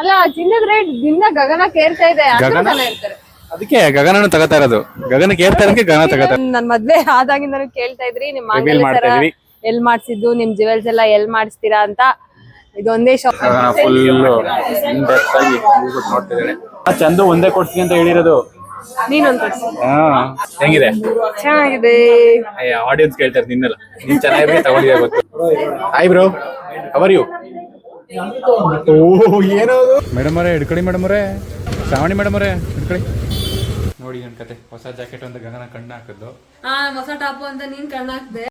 ಅಲ್ಲ ಚಿನ್ನದ ರೇಟ್ ದಿನ ಗಗನಕ್ಕೆ ಏರ್ತಾ ಇದೆ. ಗಗನ ಅದಕ್ಕೆ ಗಗನನು ತಗೋತಾ ಇರೋದು. ಗಗನಕ್ಕೆ ಏರ್ತಾ ಇರೋದಕ್ಕೆ ಗಗನ ತಗೋತಾ ನನ್ ಮದ್ವೆ ಆದಾಗಿಂದ ಕೇಳ್ತಾ ಇದ್ರಿ ನಿಮ್ ರಿವೀಲ್ ಮಾಡ್ತಾ ಇದೀವಿ. ಎಲ್ ಮಾಡ್ಸಿದ್ದು, ನಿಮ್ ಜುವೆಲ್ಸ್ ಎಲ್ಲ ಎಲ್ ಮಾಡಿಸ್ತೀರಾ ಅಂತ. ಇದೊಂದೇ ಶಾಪ್ ಫುಲ್ ಇಂಡೆಪ್ತ್ ಆಗಿ ನೋಡ್ತಿದ್ದಾಳೆ. ಚಂದು ಒಂದೇ ಕೊಡ್ತೀನಿ ಅಂತ ಹೇಳಿರೋದು. ನೀನೊಂದ್ ಕೊಡ್ಸಿ. ಹೆಂಗಿದೆ? ಚೆನ್ನಾಗಿದೆ. ಆಡಿಯನ್ಸ್ ಕೇಳ್ತಾರೆ ನಿನ್ನೆಲ್ಲ. ನೀನ್ ಚೆನ್ನಾಗಿ ತಗೊಂಡಿದ್ಯಾ ಗೊತ್ತು. Hi bro, how are you? ಏನದು ಮೇಡಮ್ ಅವರೇ? ಹಿಡ್ಕೊಳ್ಳಿ ಮೇಡಮ್ ಅವರೇ, ಶ್ರಾವಣಿ ಮೇಡಮ್ ಅವರೇ ಹಿಡ್ಕೊಳ್ಳಿ. ನೋಡಿ ನನ್ ಕತೆ, ಹೊಸ ಜಾಕೆಟ್ ಅಂತ ಗಗನ ಕಣ್ಣು ಹಾಕಿದ್ದು. ಹೊಸ ಟಾಪ್ ಅಂತ ನೀನ್ ಕಣ್ಣು ಹಾಕ್ದೆ.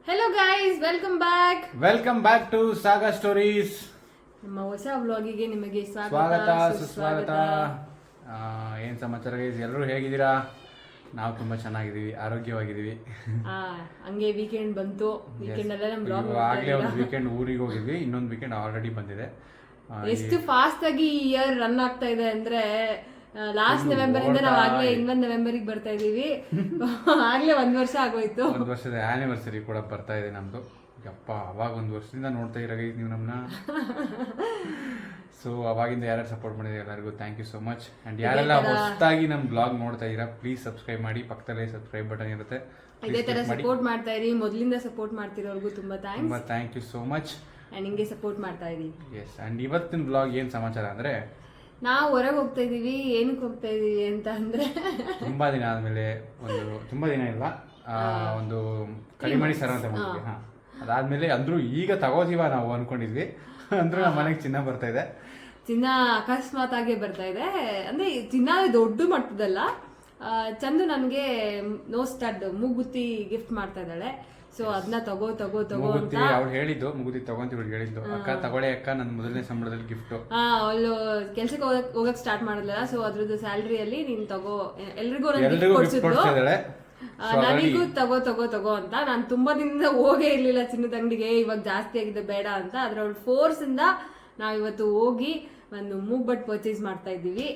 Hello guys, welcome back to Saga Stories. ನಮ್ಮ ಹೊಸ ವ್ಲಾಗಿಗೆ ನಿಮಗೆ ಸ್ವಾಗತ ಸುಸ್ವಾಗತ. ಏನ್ ಸಮಾಚಾರ ಗೈಸ್? ಎಲ್ಲರೂ ಹೇಗಿದ್ದೀರಾ? ನಾವು ತುಂಬಾ ಚೆನ್ನಾಗಿದ್ದೀವಿ, ಆರೋಗ್ಯವಾಗಿದ್ದೀವಿ. ಹಂಗೆ ವೀಕೆಂಡ್ ಬಂತು. ವೀಕೆಂಡ್ ಅಲ್ಲೇ ನಮ್ಮ ಬ್ಲಾಗ್ ಆಗ್ಲೇ ಒಂದು ವೀಕೆಂಡ್ ಊರಿಗೆ ಹೋಗಿದ್ವಿ, ಇನ್ನೊಂದು ವೀಕೆಂಡ್ ಆಲ್ರೆಡಿ ಬಂದಿದೆ. ಎಷ್ಟು ಫಾಸ್ಟ್ ಆಗಿ ಇಯರ್ ರನ್ ಆಗ್ತಾ ಇದೆ ಅಂದ್ರೆ, ಲಾಸ್ಟ್ ನವೆಂಬರ್ ಇಂದ ನಾವು ಆಗ್ಲೇ ಇನ್ನೊಂದು ನವೆಂಬರ್ಗೆ ಬರ್ತಾ ಇದೀವಿ. ಆಗ್ಲೇ 1 ವರ್ಷ ಆಗೋಯ್ತು. 1 ವರ್ಷದ ಆನಿವರ್ಸರಿ ಕೂಡ ಬರ್ತಾ ಇದೆ ನಮ್ದು. ಯಪ್ಪ, ಅವಾಗ 1 ವರ್ಷದಿಂದ ನೋಡ್ತಾ ಇರೋ ನೀವು ನಮ್ಮನ್ನ. ಸೊ ಅವಾಗಿಂದ ಯಾರು ಸಪೋರ್ಟ್ ಮಾಡಿದ್ರೆ ಎಲ್ಲರಿಗೂ thank you so much. And ಯಾರೆಲ್ಲ ಹೊಸದಾಗಿ ನಮ್ಮ ಬ್ಲಾಗ್ ನೋಡ್ತಾ ಇದ್ದೀರಾ, ಪ್ಲೀಸ್ ಸಬ್ಸ್ಕ್ರೈಬ್ ಮಾಡಿ. ಪಕ್ಕದಲ್ಲೇ ಸಬ್ಸ್ಕ್ರೈಬ್ ಬಟನ್ ಇರುತ್ತೆ, ಇದೇ ತರ ಸಪೋರ್ಟ್ ಮಾಡ್ತಾ ಇರಿ. ಮೊದಲಿಂದ ಸಪೋರ್ಟ್ ಮಾಡ್ತಿರೋರ್ಗೂ ತುಂಬಾ thank you so much. And ಹಿಂಗೆ ಸಪೋರ್ಟ್ ಮಾಡ್ತಾ ಇರಿ. ಎಸ್. ಅಂಡ್ ಇವತ್ತಿನ ಬ್ಲಾಗ್ ಏನ್ ಸಮಾಚಾರ ಅಂದ್ರೆ, ನಾವು ಹೊರಗೆ ಹೋಗ್ತಾ ಇದೀವಿ. ಏನಕ್ಕೆ ಹೋಗ್ತಾ ಇದೀವಿ ಅಂತ ಅಂದ್ರೆ, ತುಂಬಾ ದಿನ ಆದ್ಮೇಲೆ, ತುಂಬಾ ದಿನ ಇಲ್ಲ, ಒಂದು ಕಡಿಮಣಿ ಸರ ಅಂತ ಮಾಡಿದ್ವಿ. ಅದಾದ್ಮೇಲೆ ಅಂದ್ರೂ ಈಗ ತಗೋತೀವ ನಾವು ಅನ್ಕೊಂಡಿದ್ವಿ. ಅಂದ್ರೂ ನಮ್ಮ ಮನೆಗೆ ಚಿನ್ನ ಬರ್ತಾ ಇದೆ. ಚಿನ್ನ ಅಕಸ್ಮಾತ್ ಆಗಿ ಬರ್ತಾ ಇದೆ. ಅಂದ್ರೆ ಚಿನ್ನ ದೊಡ್ಡ ಮಟ್ಟದಲ್ಲ. ಚಂದು ನನ್ಗೆ ನೋ ಸ್ಟಡ್ ಮೂಗುತಿ ಗಿಫ್ಟ್ ಮಾಡ್ತಾ ಇದ್ದಾಳೆ. ಸೊ ಅದನ್ನ ತಗೋ ಅಂತ ಅವ್ಳು ಹೇಳಿದ್ದು, ಮುಗುತಿ ತಗೊಂತೀವಿ ಹೇಳಿದ್ದು. ಅಕ್ಕ ತಗೊಳ್ಳಿ ಅಕ್ಕ, ನನ್ನ ಮೊದಲನೇ ಸಂಬಳದಲ್ಲಿ ಗಿಫ್ಟ್. ಅವಳು ಕೆಲ್ಸಕ್ಕೆ ಹೋಗಕ್ ಸ್ಟಾರ್ಟ್ ಮಾಡಿದ್ಲ. ಸೊ ಅದ್ರದ್ದು ಸ್ಯಾಲ್ರಿಯಲ್ಲಿ ನೀನ್ ತಗೋ, ಎಲ್ರಿಗೂ ನನಗೂ ತಗೋ ಅಂತ. ನಾನು ತುಂಬಾ ದಿನದಿಂದ ಹೋಗೇ ಇರ್ಲಿಲ್ಲ ಚಿನ್ನದ ಅಂಗಡಿಗೆ. ಇವಾಗ ಜಾಸ್ತಿ ಆಗಿದೆ, ಬೇಡ ಅಂತ. ಅದ್ರ ಅವಳು ಫೋರ್ಸ್ ಇಂದ ನಾವ್ ಇವತ್ತು ಹೋಗಿ ಒಂದು ಮೂಗ್ಬಟ್ ಪರ್ಚೇಸ್ ಮಾಡ್ತಾ ಇದ್ದೀವಿ.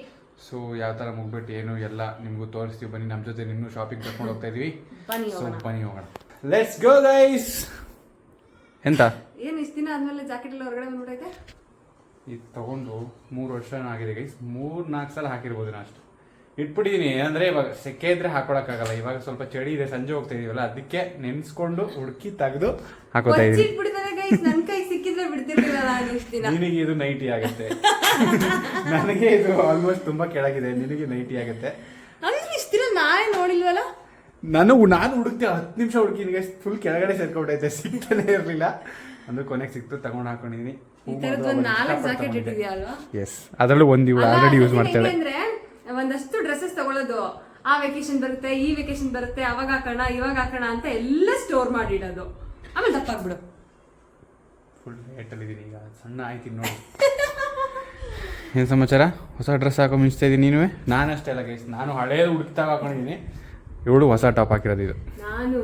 ಸೊ ಯಾವ ತರ ಮೂಗ್ಬಟ್ ಏನು ಎಲ್ಲ ನಿಮ್ಗೂ ತೋರಿಸ್ತೀವಿ. ಬನ್ನಿ ನಮ್ಮ ಜೊತೆ ನಿನ್ನೂ ಶಾಪಿಂಗ್ ಕರ್ಕೊಂಡು ಹೋಗ್ತಾ ಇದೀವಿ. ಬನ್ನಿ ಹೋಗೋಣ. Let's go guys. ಎಂತ ಏನ್ ಇಷ್ಟ ದಿನ ಆದ್ಮೇಲೆ ಜಾಕೆಟ್ ಎಲ್ಲ ಹೊರಗಡೆ ಬಂದ್ಬಿಟ್ಟೈತೆ. ಇದು ತಗೊಂಡು 3 ವರ್ಷ ಆಗಿದೆ ಗೈಸ್. 3-4 ಸಲ ಹಾಕಿರ್ಬೋದು ನಾ ಅಷ್ಟು. ಇಟ್ಬಿಟ್ಟಿದೀನಿ. ಅಂದ್ರೆ ಇವಾಗ ಸೆಕೆ ಇದ್ರೆ ಹಾಕೊಳಕ್ಕಾಗಲ್ಲ. ಇವಾಗ ಸ್ವಲ್ಪ ಚಳಿ ಇದೆ, ಸಂಜೆ ಹೋಗ್ತಾ ಇದೀವಲ್ಲ, ಅದಕ್ಕೆ ನೆನ್ಸ್ಕೊಂಡು ಹುಡುಕಿ ತೆಗೆದು ಹಾಕೋತಾ ಇದೀನಿ. ನನ್ ಕೈ ಸಿಕ್ಕಿದ್ರೆ ಬಿಡ್ತಿರ್ಲಿಲ್ಲ. ನಿನಗೆ ಇದು ನೈಟಿ ಆಗುತ್ತೆ, ನನಗೆ ಇದು ಆಲ್ಮೋಸ್ಟ್ ತುಂಬಾ ಕೆಳಗಿದೆ. ನಿನಗೆ ನೈಟಿ ಆಗುತ್ತೆ. ಇಷ್ಟ ದಿನ ನಾನೇ ನೋಡಿಲ್ವಲ್ಲ. ನಾನು ಹುಡುಕ್ತೆ 10 ನಿಮಿಷ ಹುಡುಕಿನಿಗೆ ಫುಲ್ ಕೆಳಗಡೆ ಸೇರ್ಕೊಂಡೈತೆ, ಸಿಗ್ತಾನೆ ಇರ್ಲಿಲ್ಲ. ಅಂದ್ರೆ ಕೊನೆಗೆ ಸಿಕ್ತು, ತಗೊಂಡು ಹಾಕೊಂಡಿದೀನಿ. ಎಸ್, ಅದರಲ್ಲೂ ಒಂದು ಇವಳು ಆಲ್ರೆಡಿ ಯೂಸ್ ಮಾಡ್ತಾಳೆ. ಒಂದಷ್ಟು ಡ್ರೆಸ್ಸಸ್ ತಗೊಳ್ಳೋದು, ಆ ವೆಕೇಶನ್ ಬರುತ್ತೆ, ಈ ವೆಕೇಶನ್ ಬರುತ್ತೆ, ಅವಾಗ ಹಾಕೋಣ ಇವಾಗ ಹಾಕೋಣ ಅಂತ ಎಲ್ಲ ಸ್ಟೋರ್ ಮಾಡಿಡೋದು. ಆಮೇಲೆ ತಪ್ಪಾಗ್ಬಿಡು. ಫುಲ್ ಲೇಟಲ್ಲಿ ಇದೀನಿ ಈಗ, ಸಣ್ಣ ಆಯ್ತೀನಿ ನೋಡಿ. ಏನು ಸಮಾಚಾರ? ಹೊಸ ಡ್ರೆಸ್ ಹಾಕೋ ಮಿಂಚ್ತಾ ಇದ್ದೀನಿ ನೀನು? ನಾನು ಅಷ್ಟೇ ಅಲ್ಲ ಗೈಸ್, ನಾನು ಹಳೇದು ಹುಡುಕ್ತಾಗ ಹಾಕೊಂಡಿದ್ದೀನಿ. ಇವಳು ಹೊಸ ಟಾಪ್ ಹಾಕಿರೋದು. ಇದು ನಾನು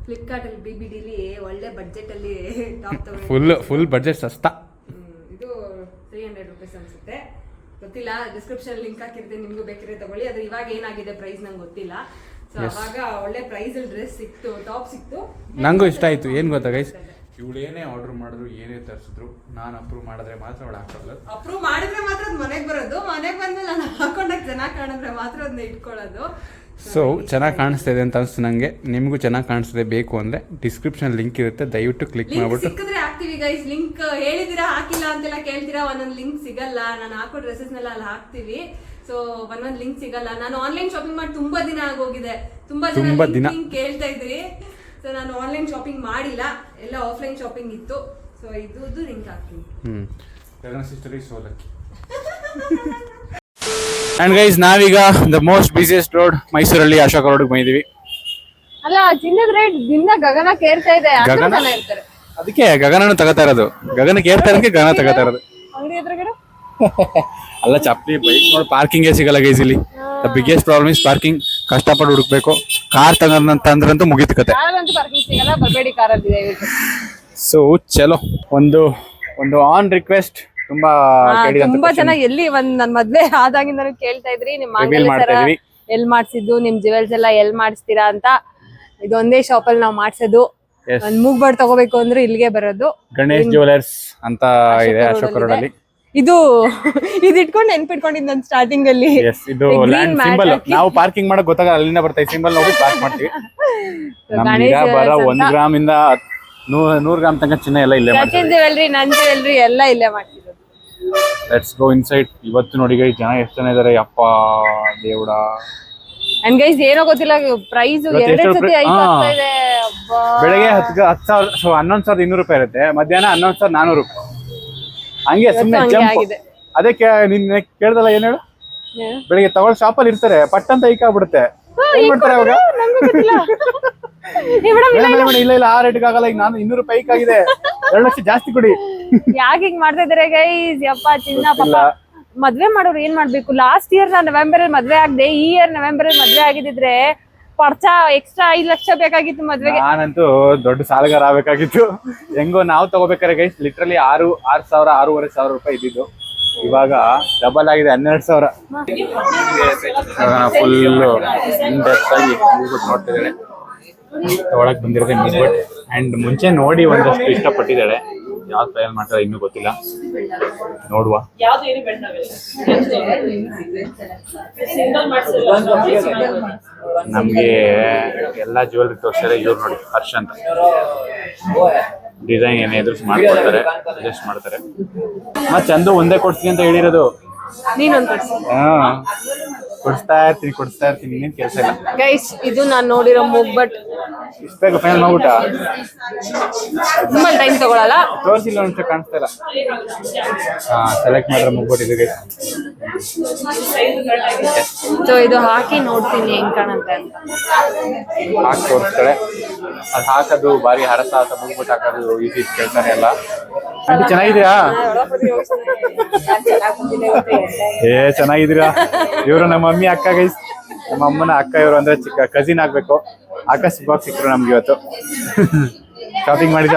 ಫ್ಲಿಪ್ಕಾರ್ಟ್ ಅಲ್ಲಿ BBDಲಿ ಒಳ್ಳೆ ಬಡ್ಜೆಟ್ ಅಲ್ಲಿ ಟಾಪ್ ತಗೊಂಡೆ. ಫುಲ್ ಬಡ್ಜೆಟ್ ಸಸ್ತಾ. ಇದು 300 ರೂಪೀಸ್ ಅನ್ಸುತ್ತೆ, ಗೊತ್ತಿಲ್ಲ. ಡಿಸ್ಕ್ರಿಪ್ಷನ್ ಲಿಂಕ್ ಹಾಕಿರ್ತೀನಿ, ನಿಮ್ಗೂ ಬೇಕಿದ್ರೆ ತಗೊಳ್ಳಿ. ಅದು ಇವಾಗ ಏನಾಗಿದೆ ಪ್ರೈಸ್ ನಂಗೆ ಗೊತ್ತಿಲ್ಲ. ಸೊ ಅವಾಗ ಒಳ್ಳೆ ಪ್ರೈಸ್ ಅಲ್ಲಿ ಡ್ರೆಸ್ ಸಿಕ್ತು, ಟಾಪ್ ಸಿಕ್ತು. ನಂಗೂ ಇಷ್ಟ ಆಯ್ತು. ಏನ್ ಗೊತ್ತಾ ಗೈಸ್, ಇವಳು ಏನೇ ಆರ್ಡರ್ ಮಾಡಿದ್ರು, ಏನೇ ತರಿಸಿದ್ರು, ನಾನು ಅಪ್ರೂವ್ ಮಾಡಿದ್ರೆ ಮಾತ್ರ ಅವಳು ಹಾಕೊಳ್ಳೋದು. ಅಪ್ರೂವ್ ಮಾಡಿದ್ರೆ ಮಾತ್ರ ಅದು ಮನೆಗೆ ಬರೋದು. ಮನೆಗೆ ಬಂದ್ಮೇಲೆ ನಾನು ಹಾಕೊಂಡಾಗ ಚೆನ್ನಾಗಿ ಕಾಣಿದ್ರೆ ಮಾತ್ರ ಅದನ್ನ ಇಟ್ಕೊಳ್ಳೋದು. ಸೊ ಚೆನ್ನಾಗಿ ಕಾಣಿಸ್ತಾ ಇದೆ ಅಂತ ಅನಿಸ್ತು ನನಗೆ. ನಿಮಗೂ ಚೆನ್ನಾಗಿ ಕಾಣಿಸ್ತದೆ ಬೇಕು ಅಂದರೆ ಡಿಸ್ಕ್ರಿಪ್ಷನ್ ಲಿಂಕ್ ಇರುತ್ತೆ, ದಯವಿಟ್ಟು ಕ್ಲಿಕ್ ಮಾಡಿಬಿಟ್ಟು. ಸಿಕ್ಕಿದ್ರೆ ಹಾಕ್ತೀವಿ ಗೈಸ್. ಲಿಂಕ್ ಹೇಳಿದಿರಾ ಹಾಕಿಲ್ಲ ಅಂತೆಲ್ಲ ಕೇಳ್ತೀರಾ. ಒಂದೊಂದು ಲಿಂಕ್ ಸಿಗಲ್ಲ. ನಾನು ಹಾಕೋ ಡ್ರೆಸ್ಸಸ್ನೆಲ್ಲ ಅಲ್ಲಿ ಹಾಕ್ತೀವಿ. ಸೊ ಒಂದೊಂದು ಲಿಂಕ್ ಸಿಗಲ್ಲ. ನಾನು ಆನ್ಲೈನ್ ಶಾಪಿಂಗ್ ಮಾಡಿ ತುಂಬಾ ದಿನ ಆಗೋಗಿದೆ. ತುಂಬಾ ದಿನ ಕೇಳ್ತಾ ಇದ್ರಿ. ಸೊ ನಾನು ಆನ್ಲೈನ್ ಶಾಪಿಂಗ್ ಮಾಡಿಲ್ಲ, ಎಲ್ಲ ಆಫ್ಲೈನ್ ಶಾಪಿಂಗ್ ಇತ್ತು. ಸೊ ಇದು ಲಿಂಕ್ ಹಾಕ್ತೀನಿ. ಅಂಡ್ ಗೈಸ್, ನಾವೀಗ ದ ಮೋಸ್ಟ್ ಬಿಸಿಯೆಸ್ಟ್ ರೋಡ್ ಮೈಸೂರಲ್ಲಿ ಅಶೋಕ ರೋಡ್ ಬಂದಿದ್ದೀವಿ. ಅಲ್ಲ ಚಿನ್ನದ ರೇಟ್ ದಿನ ಗಗನಕ್ಕೆ ಏರ್ತಾ ಇದೆ. ಅದಕ್ಕೆ ಗಗನನು ತಗೋತಾ ಇರೋದು. ಗಗನಕ್ಕೆ ಏರ್ತಾ ಇರೋದಕ್ಕೆ ಗಗನ ತಗೋತಾ ಇರೋದು. ಅಂಗಡಿ ಎದುರುಗಡೆ ಅಲ್ಲ ಚಪ್ಪಲಿ ಬೈಕ್ ನೋಡಿ ಪಾರ್ಕಿಂಗೇ ಸಿಗಲ್ಲ ಗೈಸ್ ಇಲ್ಲಿ. The biggest problem is parking. ಕಷ್ಟಪಟ್ಟು ಹುಡುಕ್ಬೇಕು. ಕಾರ್ ತಗೊಂಡಂತಂದ್ರಂತೂ ಮುಗಿತು ಕತೆ. ಸೊ ಚಲೋ, ಒಂದು ಆನ್ ರಿಕ್ವೆಸ್ಟ್ ತುಂಬಾ ಜನ ಎಲ್ಲಿ ನನ್ ಮದ್ವೆ ಆದಾಗಿಂದ ಕೇಳ್ತಾ ಇದ್ರಿ, ನಿಮ್ ಎಲ್ ಮಾಡ್ಸಿದ್ದು, ನಿಮ್ ಜುವೆಲ್ಸ್ ಎಲ್ಲ ಎಲ್ ಮಾಡಿಸ್ತೀರಾ ಅಂತ. ಇದೊಂದೇ ಶಾಪ್ ಅಲ್ಲಿ ನಾವ್ ಮಾಡ್ಸೋದು. ಒಂದ್ ಮೂಗ್ಬಟ್ ತಗೋಬೇಕು ಅಂದ್ರೆ ಇಲ್ಲಿಗೆ ಬರೋದು. ಗಣೇಶ್ ಜ್ಯುವೆಲರ್ಸ್ ಅಂತ ಇದೆ ಅಶೋಕ ರೋಡ್ ಅಲ್ಲಿ. ಇದು ಇಟ್ಕೊಂಡು ನೆನ್ಪಿಟ್ಕೊಂಡಿದ್ ನಾನು ಸ್ಟಾರ್ಟಿಂಗ್ ಅಲ್ಲಿ. ಇದು ಲ್ಯಾಂಡ್ ಸಿಂಬಲ್. ನಾವು ಪಾರ್ಕಿಂಗ್ ಮಾಡಕ್ ಗೊತ್ತಾಗಲ್ಲ, ಅಲ್ಲಿಂದ ಬರ್ತಾ ಸಿಂಬಲ್ ನೋಡಿ ಪಾರ್ಕ್ ಮಾಡ್ತೀವಿ. ನಮ್ಗೆ ಬರೋ 1 ಗ್ರಾಮ್ ಇಂದ 100 ಗ್ರಾಮ್ ತನಕ ಚಿನ್ನ ಎಲ್ಲ ಇಲ್ಲೇ ಮಾಡ್ತೀವಿ. ಜ್ಯುವೆಲ್ರಿ, ನನ್ ಜ್ಯುವೆಲ್ರಿ ಎಲ್ಲ ಇಲ್ಲೇ ಮಾಡ್ತಿರೋದು. Let's go inside. ಇವತ್ತು ನೋಡಿ ಗೈಸ್ ಜನ ಎಷ್ಟು ಜನ ಇದಾರೆ, ಯಪ್ಪ ದೇವ್ಡ. ಅಂಡ್ ಗೈಸ್ ಏನೋ ಗೊತ್ತಿಲ್ಲ, ಪ್ರೈಸ್ ಎರಡೇ ಸತಿ ಆಗ್ತಾ ಇದೆ. ಬೆಳಗ್ಗೆ 10,000 11,200 ರೂಪಾಯಿ ಇರುತ್ತೆ, ಮಧ್ಯಾಹ್ನ 11,400 ರೂಪಾಯಿ. ಹಂಗೆ ಸುಮ್ಮನೆ ಜಂಪ್. ಅದೇ ನಿನ್ನೆ ಕೇಳ್ದಲ್ಲ ಏನ್ ಹೇಳು, ಬೆಳಿಗ್ಗೆ ತಗೊಳ್ ಶಾಪಲ್ಲಿ ಇರ್ತಾರೆ, ಪಟ್ ಅಂತ ಈಕಾಗ್ಬಿಡುತ್ತೆ. ಏನ್ ಮಾಡ್ತಾರೆ ಅವಾಗ? ಇಲ್ಲ ಆ ರೇಟ್ಗೆ ಆಗಲ್ಲ, ಈಗ ನಾನು 200 ರೂಪಾಯಿ ಆಗಿದೆ, 2 ಲಕ್ಷ ಜಾಸ್ತಿ ಕೊಡಿ. ಯಾಕೆ ಹಿಂಗ್ ಮಾಡ್ತಾ ಇದಾರೆ ಗೈಸ್? ಯಪ್ಪ ಚಿನ್ನ ಪಾಪ. ಮದ್ವೆ ಮಾಡೋರು ಏನ್ ಮಾಡ್ಬೇಕು? ಲಾಸ್ಟ್ ಇಯರ್ ನಾನು ನವೆಂಬರ್ ಅಲ್ಲಿ ಮದ್ವೆ ಆಗದೆ, ಈ ಇಯರ್ ನವೆಂಬರ್ ಅಲ್ಲಿ ಮದ್ವೆ ಆಗಿದ್ರೆ ಪರ್ಚ ಎಕ್ಸ್ಟ್ರಾ 5 ಲಕ್ಷ ಬೇಕಾಗಿತ್ತು ಮದ್ವೆಗೆ. ನಾನಂತೂ ದೊಡ್ಡ ಸಾಲಗಾರ ಆಗ್ಬೇಕಾಗಿತ್ತು. ಹೆಂಗೋ ನಾವು ತಗೋಬೇಕಾರೆ ಗೈಸ್ ಲಿಟ್ರಲಿ 6,000-6,500 ರೂಪಾಯಿ ಇದ್ದಿದ್ದು, ಇವಾಗ ಡಬಲ್ ಆಗಿದೆ 12,000. ಫುಲ್ ಇಂಡೆಪ್ತ್ ಆಗಿ ನೋಡ್ತಿದ್ದಾಳೆ, ತಗೊಳಕ್ ಬಂದಿರೋದೇ ಮಿಸ್ಬಟ್. ಅಂಡ್ ಮುಂಚೆ ನೋಡಿ ಒಂದಷ್ಟು ಇಷ್ಟಪಟ್ಟಿದ್ದಾಳೆ, ಯಾವ ಟ್ರಯಲ್ ಮಾಡ್ತಾರೆ ಇನ್ನೂ ಗೊತ್ತಿಲ್ಲ, ನೋಡುವ. ನಮ್ಗೆ ಎಲ್ಲಾ ಜ್ಯುವೆಲ್ರಿ ತೋರಿಸ್ತಾರೆ. ಇವ್ರು ನೋಡಿ ಹರ್ಷ ಅಂತ, ಡಿಸೈನ್ ಏನೇ ಇದ್ರು ಮಾಡ್ಕೊಡ್ತಾರೆ, ಅಡ್ಜಸ್ಟ್ ಮಾಡ್ತಾರೆ. ಮತ್ತೆ ಚಂದು ಒಂದೇ ಕೊಡ್ತೀನಿ ಅಂತ ಹೇಳಿರೋದು. ಕೊಡಿಸ್ತಾ ಇರ್ತೀನಿ ಇನ್ನೇನ್ ಕೆಲಸ ಇಲ್ಲ ಗೈಸ್. ಇದು ನಾನು ನೋಡಿರೋ ಮೂಗ್ಬಟ್. ಇಷ್ಟ ಬೇಗ ಫೈನಲ್ ಮಾಡ್ಬಿಟ್ಟ? ತುಂಬಾ ಟೈಮ್ ತಗೊಳಲ್ಲ, ತೋರಿಸಿಲ್ಲ ಅಂತ ಕಾಣಿಸ್ತಾ ಇಲ್ಲ. ಸೆಲೆಕ್ಟ್ ಮಾಡಿರೋ ಮೂಗ್ಬಟ್ ಇದು ಗೈಸ್. ಸೊ ಇದು ಹಾಕಿ ನೋಡ್ತೀನಿ ಹೆಂಗ್ ಕಾಣುತ್ತೆ ಅಂತ. ಹಾಕಿ ತೋರಿಸ್ತಾಳೆ. ಅದು ಹಾಕೋದು ಬಾರಿ ಹರಸ ಅಂತ ಮೂಗ್ಬಟ್ ಹಾಕೋದು ಈಸಿ ಕೆಲಸನೇ ಅಲ್ಲ. ಆಂಟಿ ಚೆನ್ನಾಗಿದ್ದೀರಾ? ಚೆನ್ನಾಗಿದ್ದೀರಾ? ಇವರು ನಮ್ಮ ಮಮ್ಮಿ ಅಕ್ಕ ಗೈಸ್, ನಮ್ಮ ಅಮ್ಮನ ಅಕ್ಕ. ಇವರು ಅಂದ್ರೆ ಚಿಕ್ಕ ಕಸಿನ್ ಆಗ್ಬೇಕು. ಆಕಾಶ್ ಬಾಕ್ಸ್ ಸಿಕ್ಕರು ನಮ್ಗೆ ಇವತ್ತು. ಶಾಪಿಂಗ್ ಮಾಡಿ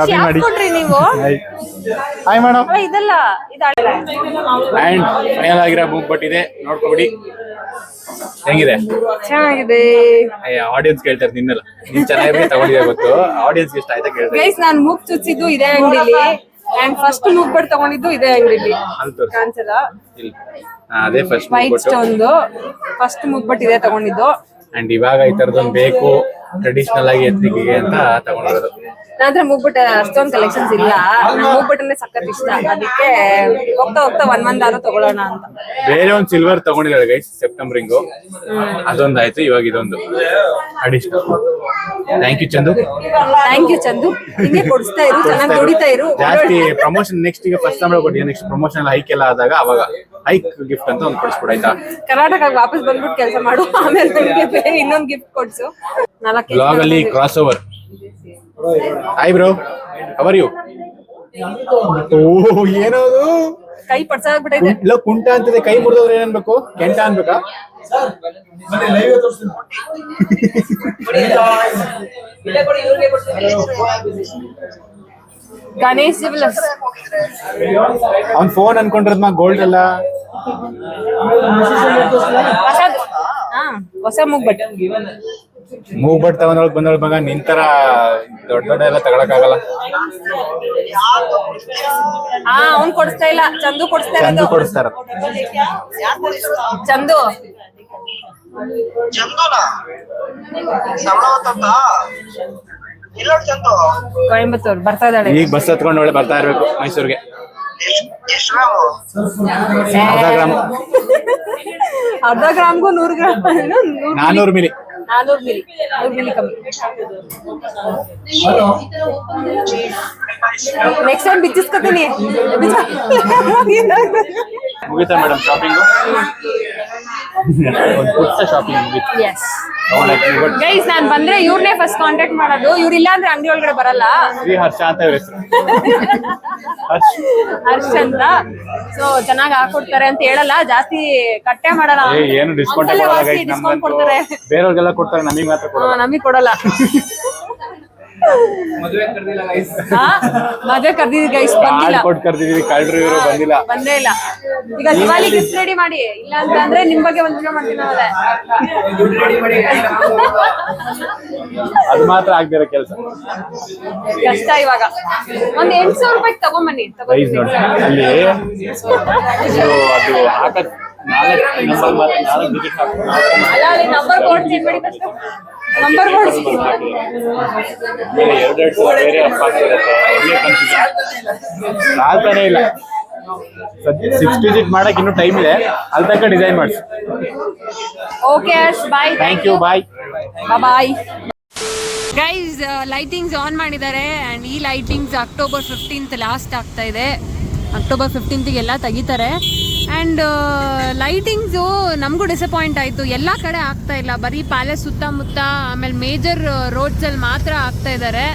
ನೀವು ಹಾಯ್ ಮೇಡಮ್. ಇದಲ್ಲ, ಅಂಡ್ ಫೈನಲ್ ಆಗಿರೋ ಮೂಗ್ಬಟ್ ಇದೆ, ನೋಡ್ಕೊಬಿಡಿ ಹೆಂಗಿದೆ. ಚೆನ್ನಾಗಿದೆ. ಆಡಿಯನ್ಸ್ ಕೇಳ್ತಾರೆ ನಿನ್ನೆಲ್ಲ, ನೀನ್ ಚೆನ್ನಾಗಿದ್ರೆ ತಗೊಂಡಿದೆ ಗೊತ್ತು, ಆಡಿಯನ್ಸ್ ಇಷ್ಟ ಆಯ್ತಾ ಕೇಳ್ತಾರೆ. ಗೈಸ್ ನಾನು ಮೂಗ್ ಚುಚ್ಚಿದ್ದು ಇದೇ ಅಂಗಡಿಲಿ, ಅಂಡ್ ಫಸ್ಟ್ ಮೂಗ್ಬಟ್ ತಗೊಂಡಿದ್ದು ಇದೇ ಅಂಗಡಿಲಿ. ಕಾಣಿಸಲ್ಲ? ಅದೇ ಫಸ್ಟ್ ವೈಟ್ ಸ್ಟೋನ್ ಫಸ್ಟ್ ಮೂಗ್ಬಟ್ ಇದೆ ತಗೊಂಡಿದ್ದು. ಅಂಡ್ ಇವಾಗ ಈ ತರದೊಂದು ಬೇಕು ಟ್ರೆಡಿಷನಲ್ ಆಗಿ ಎತ್ನಿಗೆ ಅಂತ ತಗೊಂಡಿರೋದು. ನಂತರ ಮೂಗ್ಬಟ್ ಅಷ್ಟೊಂದು ಕಲೆಕ್ಷನ್ಸ್ ಇಲ್ಲ, ಮೂಗ್ಬಟ್ ಅಂದ್ರೆ ಸಖತ್ ಇಷ್ಟ, ಅದಕ್ಕೆ ಹೋಗ್ತಾ ಒಂದಾರು ತಗೊಳ್ಳೋಣ ಅಂತ. ಬೇರೆ ಒಂದು ಸಿಲ್ವರ್ ತಗೊಂಡಿದ್ದಾರೆ ಗೈಸ್, ಸೆಪ್ಟೆಂಬರ್ ರಿಂಗು, ಅದೊಂದು ಆಯ್ತು. ಇವಾಗ ಇದೊಂದು ಅಡಿಷನಲ್. Thank you Chandu. ಹಿಂಗೆ ಕೊಡಿಸ್ತಾ ಇರು, ಚೆನ್ನಾಗಿ ದುಡಿತಾ ಇರು. ಜಾಸ್ತಿ ಪ್ರಮೋಷನ್ ನೆಕ್ಸ್ಟ್ ಈಗ ಫಸ್ಟ್ ಸಂಬಳ ಕೊಟ್ಟಿದ್ದೆ, ನೆಕ್ಸ್ಟ್ ಪ್ರಮೋಷನ್ ಹೈಕ್ ಎಲ್ಲ ಆದಾಗ ಅವಾಗ ಹೈಕ್ ಗಿಫ್ಟ್ ಅಂತ ಒಂದು ಕೊಡಿಸ್ಬಿಡ ಆಯ್ತಾ? ಕರ್ನಾಟಕಕ್ಕೆ ವಾಪಸ್ ಬಂದ್ಬಿಟ್ಟು ಕೆಲಸ ಮಾಡು, ಆಮೇಲೆ ಬೇರೆ ಇನ್ನೊಂದು ಗಿಫ್ಟ್ ಕೊಡ್ಸು. ಬ್ಲಾಗ್ ಅಲ್ಲಿ cross over. Hi bro, how are you? Oh ಏನದು ಕೈ ಪಡ್ಸಾಗ್ಬಿಟ್ಟಿದೆ. ಇಲ್ಲ ಕುಂಟ ಅಂತಿದೆ, ಕೈ ಮುರಿದವ್ರೆ ಏನ್ಬೇಕು? ಕೆಂಟ ಅನ್ಬೇಕಾ? ಗಣೇಶ್ ಜ್ಯುವೆಲರ್ಸ್. ಅವ್ನ್ ಫೋನ್ ಅನ್ಕೊಂಡಿರೋದ್ ಗೋಲ್ಡ್ ಅಲ್ಲ, ಹೊಸ ಮೂಗ್ಬಟ್. ಮೂಗ್ಬಟ್ ತಗೊಂಡೊಳಗ್ ಬಂದೊಳಗ್ ಮಗ ನಿಂತರ ದೊಡ್ಡ ಎಲ್ಲ ತಗೊಳಕ್ ಆಗಲ್ಲ. ಅವ್ನ್ ಕೊಡಿಸ್ತಾ ಇಲ್ಲ, ಚಂದು ಕೊಡಿಸ್ತಾ ಕೊಡಿಸ್ತಾರ. ಚಂದು ಕೊಯಂಬತ್ತೂರ್ ಬರ್ತಾ ಇದ್ದಾಳೆ ಈಗ. ಬಸ್ ಹತ್ಕೊಂಡು ಒಳ್ಳೆ ಬರ್ತಾ ಇರ್ಬೇಕು ಮೈಸೂರಿಗೆ. ಅರ್ಧ ಗ್ರಾಮ್ಗೂ 100 ಗ್ರಾಮ್ 400 ಮಿಲಿ 100 ಮಿಲಿ ಕಮ್ಮಿ. ನೆಕ್ಸ್ಟ್ ಟೈಮ್ ಬಿಚ್ಚಿಸ್ಕೊತೀನಿ. ಮುಗಿತಾ ಮೇಡಮ್ ಶಾಪಿಂಗು? ಒಂದು ಪುಟ್ಟ ಶಾಪಿಂಗ್ ಮುಗಿತು. ಗೈಸ್ ನಾನು ಬಂದ್ರೆ ಇವ್ರನ್ನೇ ಫಸ್ಟ್ ಕಾಂಟ್ಯಾಕ್ಟ್ ಮಾಡೋದು, ಇವ್ರು ಇಲ್ಲ ಅಂದ್ರೆ ಅಂಗಡಿ ಒಳಗಡೆ ಬರಲ್ಲ. ಶ್ರೀ ಹರ್ಷ ಅಂತ ಇವ್ರ ಹೆಸರು, ಹರ್ಷ ಅಂತ. ಸೊ ಚೆನ್ನಾಗಿ ಹಾಕೊಡ್ತಾರೆ ಅಂತ ಹೇಳಲ್ಲ, ಜಾಸ್ತಿ ಕಟ್ಟೆ ಮಾಡಲ್ಲ. ಏನು ಡಿಸ್ಕೌಂಟ್ ಕೊಡ್ತಾರೆ, ಬೇರೆಯವ್ರಿಗೆಲ್ಲ ಕೊಡ್ತಾರೆ, ನಮಗೆ ಮಾತ್ರ ಕೊಡಲ್ಲ. ನಮಗೆ ಕೊಡಲ್ಲ. ಮದುವೆ ಕರೆದಿಲ್ಲ ಗೈಸ್. ಮದುವೆ ಕರ್ದಿದ್ವಿ ಗೈಸ್, ಬಂದಿಲ್ಲ. ಕೊಟ್ಟು ಕರ್ದಿದೀವಿ, ಕಳ್ರು ಇವರು ಬಂದಿಲ್ಲ. ಬಂದೇ ಇಲ್ಲ. ಈಗ ದಿವಾಲಿ ಗಿಫ್ಟ್ ರೆಡಿ ಮಾಡಿ, ಇಲ್ಲ ಅಂತಂದ್ರೆ ನಿಮ್ ಬಗ್ಗೆ ಒಂದ್ ವಿಡಿಯೋ ಮಾಡ್ತೀನಿ ನಾವೇ. ದುಡ್ಡು ರೆಡಿ ಮಾಡಿ. ಅದು ಮಾತ್ರ ಆಗ್ದಿರೋ ಕೆಲಸ. ಕಷ್ಟ ಇವಾಗ. ಒಂದ್ 800 ರೂಪಾಯಿ ತಗೊಂಬನ್ನಿ. ಗೈಸ್ ನೋಡಿ ಅಲ್ಲಿ ಅದು ಹಾಕತ್ 4 ನಂಬರ್ ಮಾತ್ರ 4 ಡಿಜಿಟ್ ಹಾಕ್ಬೇಕು. ಅಲ್ಲ ಅಲ್ಲಿ ನಂಬರ್ ಬೋರ್ಡ್ ಚೇಂಜ್ ಮಾಡಿ ಫಸ್ಟ್. ನಂಬರ್ ಬೋರ್ಡ್ ಬೇರೆ ಬೇರೆ ಅಪ್ಪ ಆಗ್ತಿರುತ್ತೆ. ಒಳ್ಳೆ ಕನ್ಫ್ಯೂಷನ್. ಸಾಲ್ತಾನೆ ಇಲ್ಲ. 6 ಡಿಜಿಟ್ ಮಾಡಕ್ ಇನ್ನೂ ಟೈಮ್ ಇದೆ. ಅಲ್ಲಿ ತನಕ ಡಿಸೈನ್ ಮಾಡಿ. Okay bye. Thank you, bye bye. Guys lightings on ಮಾಡಿದ್ದಾರೆ ಅಂಡ್ ಈ ಲೈಟಿಂಗ್ಸ್ ಅಕ್ಟೋಬರ್ 15th ಲಾಸ್ಟ್ ಆಗ್ತಾ ಇದೆ. ಅಕ್ಟೋಬರ್ 15th ಎಲ್ಲ ತೆಗಿತಾರೆ. ಆ್ಯಂಡ್ ಲೈಟಿಂಗ್ಸು ನಮಗೂ ಡಿಸಪಾಯಿಂಟ್ ಆಯಿತು. ಎಲ್ಲ ಕಡೆ ಆಗ್ತಾ ಇಲ್ಲ, ಬರೀ ಪ್ಯಾಲೇಸ್ ಸುತ್ತಮುತ್ತ ಆಮೇಲೆ ಮೇಜರ್ ರೋಡ್ಸಲ್ಲಿ ಮಾತ್ರ ಆಗ್ತಾ ಇದ್ದಾರೆ.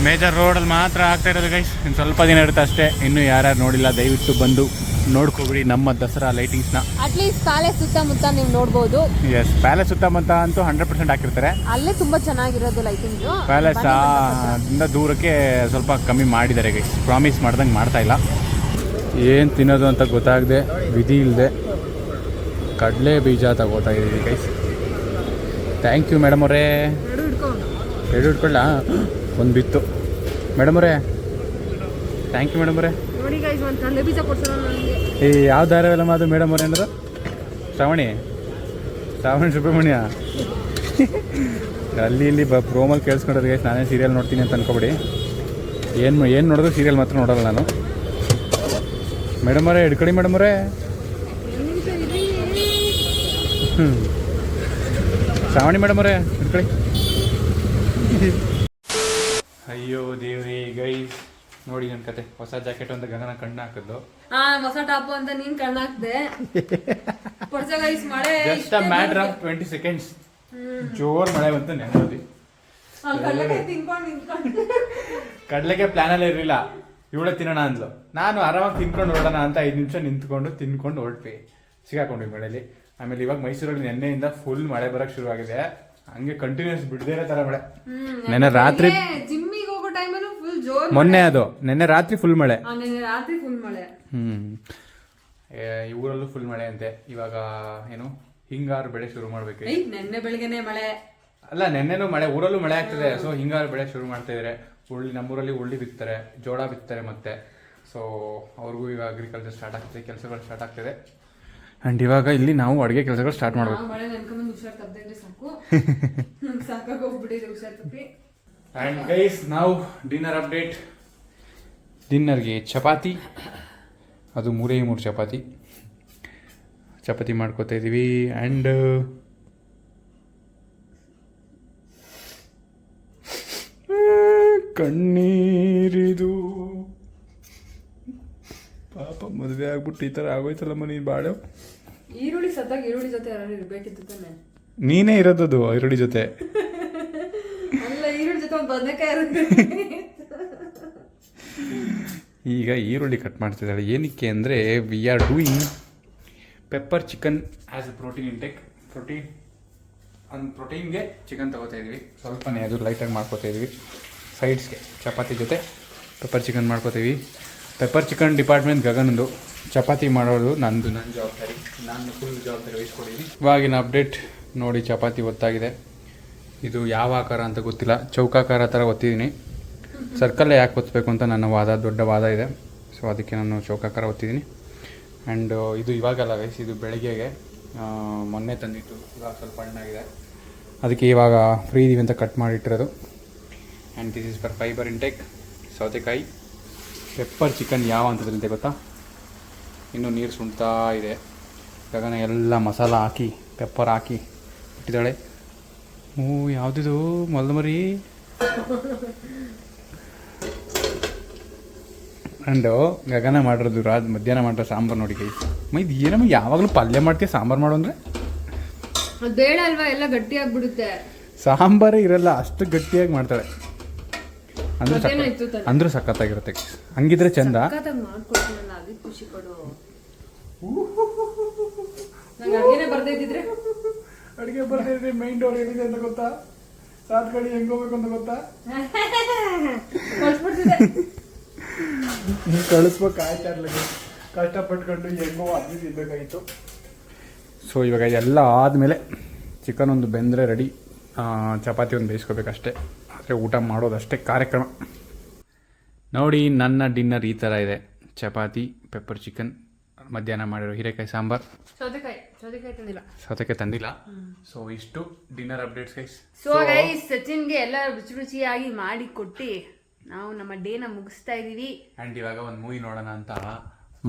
ಮೇಜರ್ ರೋಡಲ್ಲಿ ಮಾತ್ರ ಆಗ್ತಾ ಇರೋದು ಗೈಸ್. ಇನ್ನು ಸ್ವಲ್ಪ ದಿನ ಇರುತ್ತೆ ಅಷ್ಟೇ. ಇನ್ನೂ ಯಾರ್ಯಾರು ನೋಡಿಲ್ಲ ದಯವಿಟ್ಟು ಬಂದು ನೋಡ್ಕೊಬಿಡಿ ನಮ್ಮ ದಸರಾ ಲೈಟಿಂಗ್ಸ್ನ. ಅಟ್ಲೀಸ್ಟ್ ಪ್ಯಾಲೇಸ್ ಸುತ್ತಮುತ್ತ ನೀವು ನೋಡ್ಬೋದು. ಎಸ್, ಪ್ಯಾಲೇಸ್ ಸುತ್ತಮುತ್ತ ಅಂತೂ 100% ಹಾಕಿರ್ತಾರೆ. ಅಲ್ಲೇ ತುಂಬ ಚೆನ್ನಾಗಿರೋದು ಲೈಟಿಂಗ್ಸು. ಪ್ಯಾಲೇಸ್ ಇಂದ ದೂರಕ್ಕೆ ಸ್ವಲ್ಪ ಕಮ್ಮಿ ಮಾಡಿದ್ದಾರೆ ಗೈಸ್. ಪ್ರಾಮಿಸ್ ಮಾಡ್ದಂಗೆ ಮಾಡ್ತಾ ಇಲ್ಲ. ಏನು ತಿನ್ನೋದು ಅಂತ ಗೊತ್ತಾಗದೆ ವಿಧಿ ಇಲ್ಲದೆ ಕಡಲೆ ಬೀಜ ತಗೋತಾ ಇದ್ದೀವಿ ಗೈಸ್. ಥ್ಯಾಂಕ್ ಯು ಮೇಡಮ್ ಅವರೇ. ಎರಡು ಇಟ್ಕೊಳ್ಳ ಒಂದು ಬಿತ್ತು ಮೇಡಮ್ ಅವರೇ. ಥ್ಯಾಂಕ್ ಯು ಮೇಡಮ್ ಅವರೇ. ನೋಡಿ ಗೈಸ್, ಒಂದು ಕಡಲೆ ಬೀಜ ಕೊಡ್ಸೋಣ ನನಗೆ. ಈ ಯಾವ ಧಾರಾವಾಹಿಲ್ಲ ಅದು ಮೇಡಮ್ ಅವರೇ ಅನ್ನೋದು? ಶ್ರಾವಣಿ ಸುಬ್ರಹ್ಮಣ್ಯ. ಅಲ್ಲಿ ಇಲ್ಲಿ ಪ್ರೋಮಲ್ಲಿ ಕೇಳಿಸ್ಕೊಂಡ್ರೆ ಗೈಸ್, ನಾನೇ ಸೀರಿಯಲ್ ನೋಡ್ತೀನಿ ಅಂತ ಅನ್ಕೊಬಿಡಿ. ಏನು ನೋಡೋದು ಸೀರಿಯಲ್ ಮಾತ್ರ ನೋಡೋಲ್ಲ ನಾನು. ಮೇಡಮ್ ಅವರೇ ಹಿಡ್ಕೊಳ್ಳಿ ಮೇಡಮ್ ಅವರೇ. ಶ್ರಾವಣಿ ಮೇಡಮ್ ಅವರೇ ಹಿಡ್ಕೊಳ್ಳಿ. ಅಯ್ಯೋ ದೇವ್ರಿ ಗೈಸ್, ನೋಡಿ ನನ್ನ ಕತೆ. ಹೊಸ ಜಾಕೆಟ್ ಅಂತ ಗಗನ ಕಣ್ಣು ಹಾಕಿದ್ದು. ಹೊಸ ಟಾಪ್ ಅಂತ ನೀನ್ ಕಣ್ಣು ಹಾಕ್ದೆ. Just a matter of 20 seconds ಜೋರ್ ಮಳೆ ಬಂತು ನೆನಪಿ. ಕಡ್ಲೆಗೆ ಪ್ಲಾನಲ್ಲಿ ಇರಲಿಲ್ಲ. ಇವಳೆ ತಿನ್ನೋಣ ಅಂದ್ಲು. ನಾನು ಆರಾಮಾಗಿ ತಿನ್ಕೊಂಡು ಹೊರಡೋಣ ಅಂತ 5 ನಿಮಿಷ ತಿನ್ಕೊಂಡು ಹೊರಟ್ವಿ. ಸಿಗಾಕೊಂಡ್ವಿ ಮಳೆಯಲ್ಲಿ. ಆಮೇಲೆ ಇವಾಗ ಮೈಸೂರಲ್ಲಿ ನೆನ್ನೆಯಿಂದ ಫುಲ್ ಮಳೆ ಬರಕ್ ಶುರು ಆಗಿದೆ. ಹಂಗೆ ಕಂಟಿನ್ಯೂಸ್ ಬಿಡದೇ ಇರೋ ತರ ಮಳೆ. ನೆನ್ನೆ ರಾತ್ರಿ ಜಿಮ್ಮಿಗೆ ಹೋಗೋ ಟೈಮಲ್ಲೂ ಫುಲ್ ಜೋರ್. ಮೊನ್ನೆ ಅದು ನೆನ್ನೆ ರಾತ್ರಿ ಫುಲ್ ಮಳೆ. ರಾತ್ರಿ ಫುಲ್ ಮಳೆ. ಈ ಊರಲ್ಲೂ ಫುಲ್ ಮಳೆ ಅಂತೆ. ಇವಾಗ ಏನು ಹಿಂಗಾರು ಬೆಳೆ ಶುರು ಮಾಡ್ಬೇಕು. ನೆನ್ನೆ ಬೆಳಗ್ಗೆನೆ ಮಳೆ ಅಲ್ಲ, ನೆನ್ನೆನೂ ಮಳೆ, ಊರಲ್ಲೂ ಮಳೆ ಆಗ್ತದೆ. ಸೊ ಹಿಂಗಾರು ಬೆಳೆ ಶುರು ಮಾಡ್ತಾ ಇದಾರೆ. ನಮ್ಮೂರಲ್ಲಿ ಉಳ್ಳಿ ಬಿತ್ತಾರೆ, ಜೋಳ ಬಿತ್ತಾರೆ ಮತ್ತೆ. ಸೊ ಅವ್ರಿಗೂ ಇವಾಗ ಅಗ್ರಿಕಲ್ಚರ್ ಸ್ಟಾರ್ಟ್ ಆಗ್ತದೆ, ಕೆಲಸಗಳು ಸ್ಟಾರ್ಟ್ ಆಗ್ತದೆ. ಆ್ಯಂಡ್ ಇವಾಗ ಇಲ್ಲಿ ನಾವು ಅಡುಗೆ ಕೆಲಸಗಳು ಸ್ಟಾರ್ಟ್ ಮಾಡಬೇಕು. ಆ್ಯಂಡ್ ಗೈಸ್, ನಾವು ಡಿನ್ನರ್ ಅಪ್ಡೇಟ್. ಡಿನ್ನರ್ಗೆ ಚಪಾತಿ, ಅದು 3 ಚಪಾತಿ ಮಾಡ್ಕೋತಾ ಇದ್ದೀವಿ. ಆ್ಯಂಡ್ ಕಣ್ಣೀರಿದು ಪಾಪ, ಮದುವೆ ಆಗ್ಬಿಟ್ಟು ಈ ಥರ ಆಗೋಯ್ತಲ್ಲಮ್ಮ ನೀನು ಬಾಳೆ. ಈರುಳ್ಳಿ ಸತ್ತಾಗ ಈರುಳ್ಳಿ ಜೊತೆ ಯಾರು ಇರ್ಬೇಕಿತ್ತು ತಾನೆ? ನೀನೇ ಇರೋದದು ಈರುಳ್ಳಿ ಜೊತೆ. ಅಲ್ಲ, ಈರುಳ್ಳಿ ಜೊತೆ ಒಂದು ಬದನೆಕಾಯಿ. ಈಗ ಈರುಳ್ಳಿ ಕಟ್ ಮಾಡ್ತಿದ್ದಾಳೆ. ಏನಕ್ಕೆ ಅಂದರೆ we are doing pepper chicken as a protein intake. ಪ್ರೋಟೀನ್ಗೆ ಚಿಕನ್ ತಗೋತಾ ಇದ್ವಿ. ಸ್ವಲ್ಪನೇ ಅದು ಲೈಟಾಗಿ ಮಾಡ್ಕೋತಾ ಇದ್ವಿ. ಸೈಡ್ಸ್ಗೆ ಚಪಾತಿ ಜೊತೆ ಪೆಪ್ಪರ್ ಚಿಕನ್ ಮಾಡ್ಕೋತೀವಿ. ಪೆಪ್ಪರ್ ಚಿಕನ್ ಡಿಪಾರ್ಟ್ಮೆಂಟ್ ಗಗನಂದು, ಚಪಾತಿ ಮಾಡೋದು ನನ್ನ ಜವಾಬ್ದಾರಿ. ನಾನು ಫುಲ್ ಜವಾಬ್ದಾರಿ ವಹಿಸ್ಕೊಡಿದ್ದೀನಿ. ಇವಾಗಿನ ಅಪ್ಡೇಟ್ ನೋಡಿ, ಚಪಾತಿ ಒತ್ತಾಗಿದೆ. ಇದು ಯಾವ ಆಕಾರ ಅಂತ ಗೊತ್ತಿಲ್ಲ, ಚೌಕಾಕಾರ ಥರ ಒತ್ತಿದ್ದೀನಿ. ಸರ್ಕಲ್ಲೇ ಯಾಕೆ ಒತ್ತಬೇಕು ಅಂತ ನನ್ನ ದೊಡ್ಡ ವಾದ ಇದೆ. ಸೊ ಅದಕ್ಕೆ ನಾನು ಚೌಕಾಕಾರ ಒತ್ತಿದ್ದೀನಿ. ಆ್ಯಂಡ್ ಇದು ಇವಾಗಲ್ಲ ಗೈಸ್, ಇದು ಬೆಳಗ್ಗೆಗೆ ಮೊನ್ನೆ ತಂದಿತ್ತು. ಇವಾಗ ಸ್ವಲ್ಪ ಹಣ್ಣಾಗಿದೆ, ಅದಕ್ಕೆ ಇವಾಗ ಫ್ರೀ ಇದೀವಿ ಅಂತ ಕಟ್ ಮಾಡಿಟ್ಟಿರೋದು. And this is for fibre intake. ಸೌತೆಕಾಯಿ ಪೆಪ್ಪರ್ ಚಿಕನ್ ಯಾವ ಅಂತದ್ರಿಂದ ಗೊತ್ತಾ? ಇನ್ನೂ ನೀರು ಸುಣ್ತಾ ಇದೆ. ಗಗನ ಎಲ್ಲ ಮಸಾಲ ಹಾಕಿ ಪೆಪ್ಪರ್ ಹಾಕಿ ಇಟ್ಟಿದ್ದಾಳೆ. ಯಾವುದಿದು ಮಲ್ಮರಿ. ಆ್ಯಂಡು ಗಗನ ಮಾಡಿರೋದು ಮಧ್ಯಾಹ್ನ ಮಾಡಿರೋ ಸಾಂಬಾರು ನೋಡಿ ಕೈ. ಇದು ಏನಮ್ಮ ಯಾವಾಗಲೂ ಪಲ್ಯ ಮಾಡ್ತೀಯ, ಸಾಂಬಾರು ಮಾಡು ಅಂದರೆ ಬೇಡ ಅಲ್ವಾ, ಎಲ್ಲ ಗಟ್ಟಿಯಾಗ್ಬಿಡುತ್ತೆ. ಸಾಂಬಾರೇ ಇರಲ್ಲ, ಅಷ್ಟು ಗಟ್ಟಿಯಾಗಿ ಮಾಡ್ತಾಳೆ. ಅಂದ್ರೂ ಸಖತ್ತಾಗಿರುತ್ತೆ. ಹಂಗಿದ್ರೆ ಚಂದ. ಅಡುಗೆ ಬರ್ದಿದ್ರೆ ಮೈಂಡ್ ಅವ್ರು ಹೇಳಿದೆ ಅಂತ ಗೊತ್ತಾ? ಸಾತ್ಗಡಿ ಹೆಂಗ್ ಹೋಗ್ಬೇಕು ಅಂತ ಗೊತ್ತಾ? ಕಳ್ಸ್ಬಿಡ್ತಿದ್ದೆ. ಕಳಿಸ್ಬೇಕು ಆಯ್ತಾ ಇರ್ಲಿಕ್ಕೆ ಕಷ್ಟಪಟ್ಕೊಂಡು ಹೆಂಗೋ ಅದು ತಿನ್ಬೇಕಾಗಿತ್ತು. ಸೊ ಇವಾಗ ಎಲ್ಲ ಆದಮೇಲೆ ಚಿಕನ್ ಒಂದು ಬೆಂದರೆ ರೆಡಿ, ಚಪಾತಿ ಒಂದು ಬೇಯಿಸ್ಕೋಬೇಕಷ್ಟೇ, ಆದರೆ ಊಟ ಮಾಡೋದಷ್ಟೇ ಕಾರ್ಯಕ್ರಮ. ನೋಡಿ ನನ್ನ ಡಿನ್ನರ್ ಈ ಥರ ಇದೆ. ಚಪಾತಿ, ಪೆಪ್ಪರ್ ಚಿಕನ್, ಮಧ್ಯಾಹ್ನ ಮಾಡಿರೋ ಹೀರೆಕಾಯಿ ಸಾಂಬಾರ್, ಸೌತೆಕಾಯಿ ತಂದಿಲ್ಲ. ಸೊ ಇಷ್ಟು dinner updates guys. So guys, ಸಚಿನ್ಗೆ ಎಲ್ಲ ರುಚಿ ರುಚಿಯಾಗಿ ಮಾಡಿ ಕೊಟ್ಟು ನಾವು ನಮ್ಮ ಡೇನ ಮುಗಿಸ್ತಾ ಇದೀವಿ. ಆ್ಯಂಡ್ ಇವಾಗ ಒಂದು ಮೂವಿ ನೋಡೋಣ ಅಂತ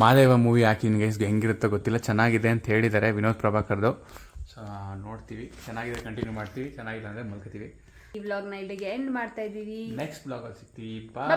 ಮಾದೇವ ಮೂವಿ ಹಾಕಿದ್ದೀನಿ ಗೈಸ್ಗೆ. ಹೆಂಗಿರುತ್ತೋ ಗೊತ್ತಿಲ್ಲ, ಚೆನ್ನಾಗಿದೆ ಅಂತ ಹೇಳಿದ್ದಾರೆ ವಿನೋದ್ ಪ್ರಭಾಕರ್ದು. ಸೊ ನೋಡ್ತೀವಿ, ಚೆನ್ನಾಗಿದೆ ಕಂಟಿನ್ಯೂ ಮಾಡ್ತೀವಿ, ಚೆನ್ನಾಗಿಲ್ಲ ಅಂದರೆ ಮಲ್ಕೋತೀವಿ. ಈ ವ್ಲಾಗ್ನ ಇಲ್ಲಿಗೆ ಎಂಡ್ ಮಾಡ್ತಾ ಇದ್ದೀವಿ. ನೆಕ್ಸ್ಟ್ ಬ್ಲಾಗಲ್ಲಿ ಸಿಗ್ತೀವಿ. ಬಾಯ್.